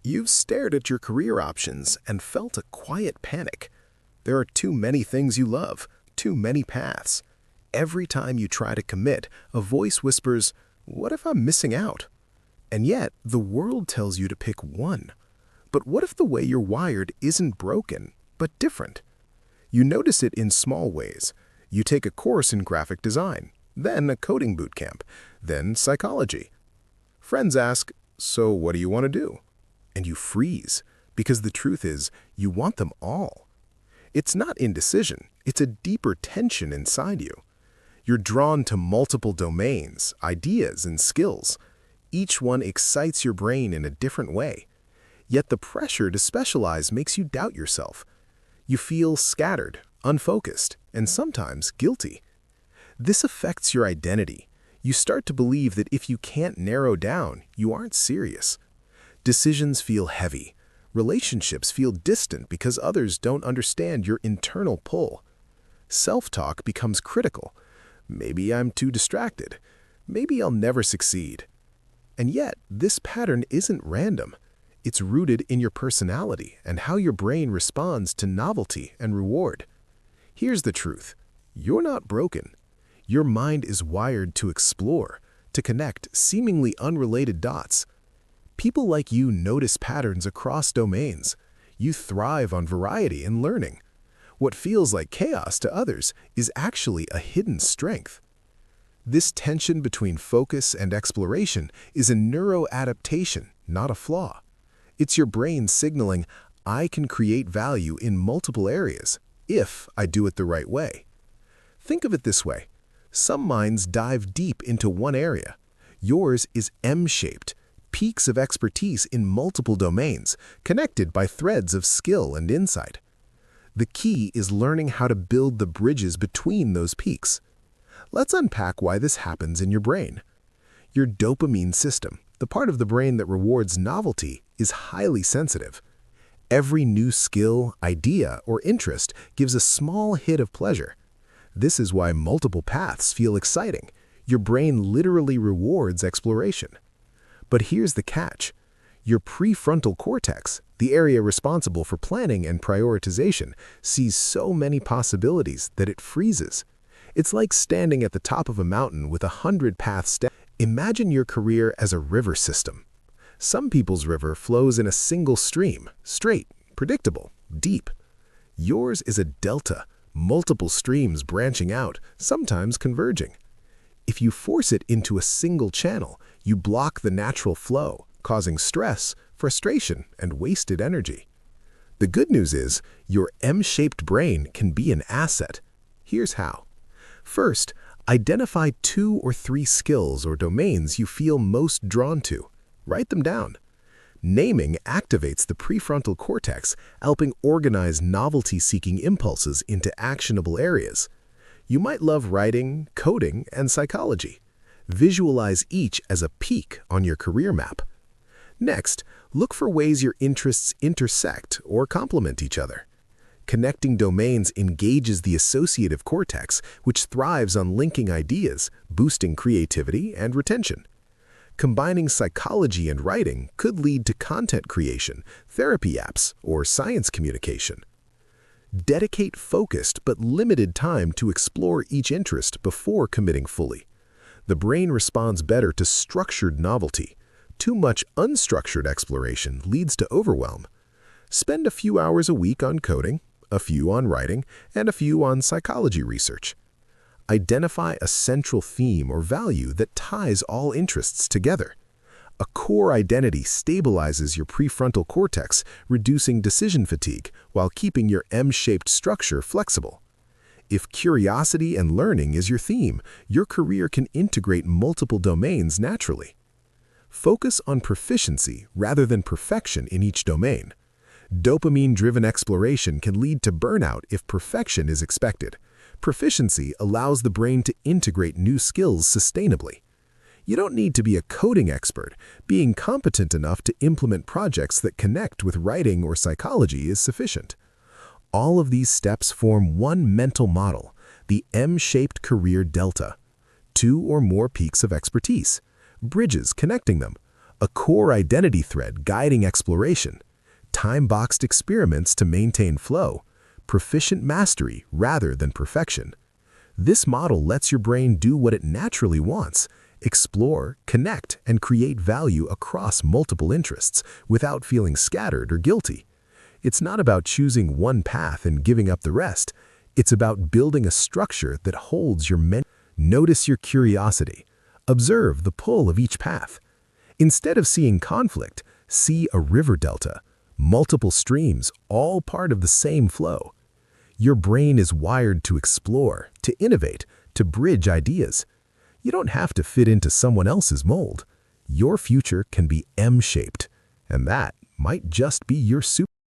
You've stared at your career options and felt a quiet panic. There are too many things you love, too many paths. Every time you try to commit, a voice whispers, "What if I'm missing out?" And yet, the world tells you to pick one. But what if the way you're wired isn't broken, but different? You notice it in small ways. You take a course in graphic design, then a coding bootcamp, then psychology. Friends ask, "So what do you want to do?" And you freeze, because the truth is, you want them all. It's not indecision, it's a deeper tension inside you. You're drawn to multiple domains, ideas, and skills. Each one excites your brain in a different way. Yet the pressure to specialize makes you doubt yourself. You feel scattered, unfocused, and sometimes guilty. This affects your identity. You start to believe that if you can't narrow down, you aren't serious. Decisions feel heavy. Relationships feel distant because others don't understand your internal pull. Self-talk becomes critical. Maybe I'm too distracted. Maybe I'll never succeed. And yet, this pattern isn't random. It's rooted in your personality and how your brain responds to novelty and reward. Here's the truth. You're not broken. Your mind is wired to explore, to connect seemingly unrelated dots. People like you notice patterns across domains. You thrive on variety and learning. What feels like chaos to others is actually a hidden strength. This tension between focus and exploration is a neuroadaptation, not a flaw. It's your brain signaling, "I can create value in multiple areas, if I do it the right way." Think of it this way. Some minds dive deep into one area. Yours is M-shaped, peaks of expertise in multiple domains, connected by threads of skill and insight. The key is learning how to build the bridges between those peaks. Let's unpack why this happens in your brain. Your dopamine system, the part of the brain that rewards novelty, is highly sensitive. Every new skill, idea, or interest gives a small hit of pleasure. This is why multiple paths feel exciting. Your brain literally rewards exploration. But here's the catch. Your prefrontal cortex, the area responsible for planning and prioritization, sees so many possibilities that it freezes. It's like standing at the top of a mountain with 100 paths down. Imagine your career as a river system. Some people's river flows in a single stream, straight, predictable, deep. Yours is a delta, multiple streams branching out, sometimes converging. If you force it into a single channel, you block the natural flow, causing stress, frustration, and wasted energy. The good news is, your M-shaped brain can be an asset. Here's how. First, identify 2 or 3 skills or domains you feel most drawn to. Write them down. Naming activates the prefrontal cortex, helping organize novelty-seeking impulses into actionable areas. You might love writing, coding, and psychology. Visualize each as a peak on your career map. Next, look for ways your interests intersect or complement each other. Connecting domains engages the associative cortex, which thrives on linking ideas, boosting creativity and retention. Combining psychology and writing could lead to content creation, therapy apps, or science communication. Dedicate focused but limited time to explore each interest before committing fully. The brain responds better to structured novelty. Too much unstructured exploration leads to overwhelm. Spend a few hours a week on coding, a few on writing, and a few on psychology research. Identify a central theme or value that ties all interests together. A core identity stabilizes your prefrontal cortex, reducing decision fatigue while keeping your M-shaped structure flexible. If curiosity and learning is your theme, your career can integrate multiple domains naturally. Focus on proficiency rather than perfection in each domain. Dopamine-driven exploration can lead to burnout if perfection is expected. Proficiency allows the brain to integrate new skills sustainably. You don't need to be a coding expert. Being competent enough to implement projects that connect with writing or psychology is sufficient. All of these steps form one mental model, the M-shaped career delta. 2 or more peaks of expertise, bridges connecting them, a core identity thread guiding exploration, time-boxed experiments to maintain flow, proficient mastery rather than perfection. This model lets your brain do what it naturally wants, explore, connect, and create value across multiple interests without feeling scattered or guilty. It's not about choosing one path and giving up the rest. It's about building a structure that holds your mental. Notice your curiosity. Observe the pull of each path. Instead of seeing conflict, see a river delta, multiple streams, all part of the same flow. Your brain is wired to explore, to innovate, to bridge ideas. You don't have to fit into someone else's mold. Your future can be M-shaped, and that might just be your super.